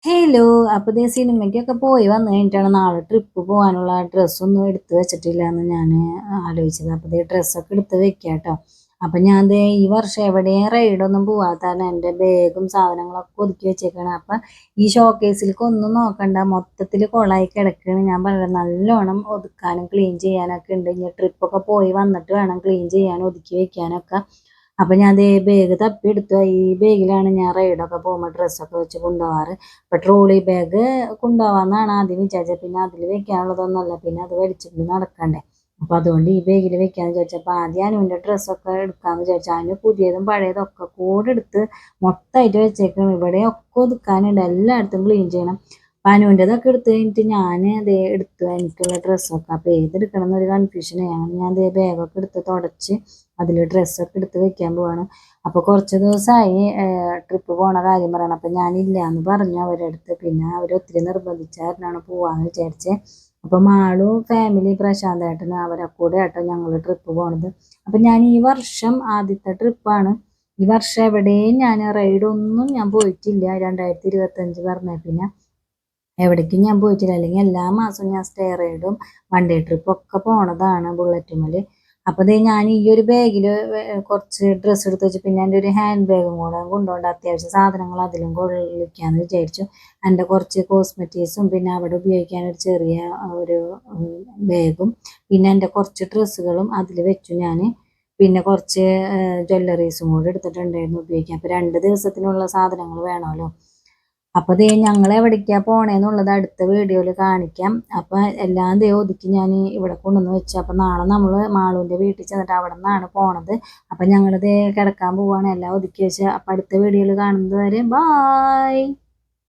Hello. അപ്പോൾ ദേ സിനിമയ്ക്കൊക്കെ പോയി വന്നു കഴിഞ്ഞിട്ടാണ് നാളെ ട്രിപ്പ് പോകാനുള്ള ഡ്രസ്സൊന്നും എടുത്ത് വെച്ചിട്ടില്ല എന്ന് ഞാൻ ആലോചിച്ചത്. അപ്പോൾ ദേ ഡ്രസ്സൊക്കെ എടുത്ത് വെക്കാം കേട്ടോ. അപ്പം ഞാൻ ദേ ഈ വർഷം എവിടെയും റൈഡൊന്നും പോവാത്ത കാരണം എൻ്റെ ബാഗും സാധനങ്ങളൊക്കെ ഒതുക്കി വെച്ചേക്കാണ്. അപ്പം ഈ ഷോക്കേസിലേക്ക് ഒന്നും നോക്കണ്ട, മൊത്തത്തിൽ കുളമായി കിടക്കുകയാണ്. ഞാൻ പറഞ്ഞത് നല്ലോണം ഒതുക്കാനും ക്ലീൻ ചെയ്യാനൊക്കെ ഉണ്ട്. ഇനി ട്രിപ്പൊക്കെ പോയി വന്നിട്ട് വേണം ക്ലീൻ ചെയ്യാനും ഒതുക്കി വെക്കാനൊക്കെ. അപ്പം ഞാൻ ദേ ബാഗ് തപ്പിയെടുത്തു. ഈ ബാഗിലാണ് ഞാൻ റൈഡൊക്കെ പോകുമ്പോൾ ഡ്രസ്സൊക്കെ വെച്ച് കൊണ്ടുപോകാറ്. അപ്പം ട്രോളി ബാഗ് കൊണ്ടുപോകാമെന്നാണ് ആദ്യം വിചാരിച്ചത്. പിന്നെ അതിൽ വെക്കാനുള്ളതൊന്നുമല്ല, പിന്നെ അത് വലിച്ചിട്ട് നടക്കണ്ടേ. അപ്പം അതുകൊണ്ട് ഈ ബാഗിൽ വെക്കാമെന്ന് വിചാരിച്ചപ്പോൾ ആദ്യം അനുവിൻ്റെ ഡ്രസ്സൊക്കെ എടുക്കാമെന്ന് വിചാരിച്ചു. അതിന് പുതിയതും പഴയതും ഒക്കെ കൂടെ എടുത്ത് മൊത്തമായിട്ട് വെച്ചേക്കണം. ഇവിടെയൊക്കെ ഒതുക്കാനുണ്ട്, എല്ലായിടത്തും ക്ലീൻ ചെയ്യണം. അപ്പം അനുവിൻ്റെതൊക്കെ എടുത്ത് കഴിഞ്ഞിട്ട് ഞാൻ ദേ എടുത്തു എനിക്കുള്ള ഡ്രസ്സൊക്കെ. അപ്പോൾ ഏതെടുക്കണം എന്നൊരു കൺഫ്യൂഷനാണ്. ഞാൻ ദേ ബാഗൊക്കെ എടുത്ത് തുടച്ച് അതിൽ ഡ്രസ്സൊക്കെ എടുത്ത് വെക്കാൻ പോവാണ്. അപ്പോൾ കുറച്ച് ദിവസമായി ട്രിപ്പ് പോണ കാര്യം പറയണം. അപ്പം ഞാനില്ല എന്ന് പറഞ്ഞു അവരുടെ അടുത്ത്. പിന്നെ അവർ ഒത്തിരി നിർബന്ധിച്ചായിരുന്നു പോവാന്ന് വിചാരിച്ചത്. അപ്പം മാളും ഫാമിലി പ്രശാന്തേട്ടന് അവരെ കൂടെ ആട്ടോ ഞങ്ങൾ ട്രിപ്പ് പോണത്. അപ്പം ഞാൻ ഈ വർഷം ആദ്യത്തെ ട്രിപ്പാണ്. ഈ വർഷം എവിടെയും ഞാൻ റൈഡൊന്നും ഞാൻ പോയിട്ടില്ല. 2025 പറഞ്ഞ പിന്നെ എവിടേക്കും ഞാൻ പോയിട്ടില്ല. അല്ലെങ്കിൽ എല്ലാ മാസവും ഞാൻ സ്റ്റേ റൈഡും വൺ ഡേ ട്രിപ്പും ഒക്കെ പോണതാണ് ബുള്ളറ്റുമ്മൽ. അപ്പോൾ ദേ ഞാൻ ഈ ഒരു ബാഗിൽ കുറച്ച് ഡ്രസ്സ് എടുത്ത് വെച്ച് പിന്നെ എൻ്റെ ഒരു ഹാൻഡ് ബാഗും കൂടെ കൊണ്ടുപോകേണ്ട, അത്യാവശ്യം സാധനങ്ങൾ അതിലും കൊള്ളിക്കാമെന്ന് വിചാരിച്ചു. എൻ്റെ കുറച്ച് കോസ്മെറ്റിക്സും പിന്നെ അവിടെ ഉപയോഗിക്കാൻ ഒരു ചെറിയ ഒരു ബാഗും പിന്നെ എൻ്റെ കുറച്ച് ഡ്രസ്സുകളും അതിൽ വെച്ചു ഞാൻ. പിന്നെ കുറച്ച് ജ്വല്ലറീസും കൂടെ എടുത്തിട്ടുണ്ടായിരുന്നു ഉപയോഗിക്കാൻ. അപ്പോൾ 2 ദിവസത്തിനുള്ള സാധനങ്ങൾ വേണമല്ലോ. അപ്പോൾ ദേ ഞങ്ങൾ എവിടേക്കാണ് പോണേന്നുള്ളത് അടുത്ത വീഡിയോയിൽ കാണിക്കാം. അപ്പം എല്ലാം ദേ ഒതുക്കി ഞാൻ ഇവിടെ കൊണ്ടുവന്ന് വെച്ചു. അപ്പം നാളെ നമ്മൾ മാളുവിൻ്റെ വീട്ടിൽ ചെന്നിട്ട് അവിടെ നിന്നാണ് പോണത്. അപ്പം ഞങ്ങൾ ദേ കിടക്കാൻ പോവാണ്, എല്ലാം ഒതുക്കി വെച്ച്. അപ്പം അടുത്ത വീഡിയോയിൽ കാണുന്നത് വരെ ബായ്.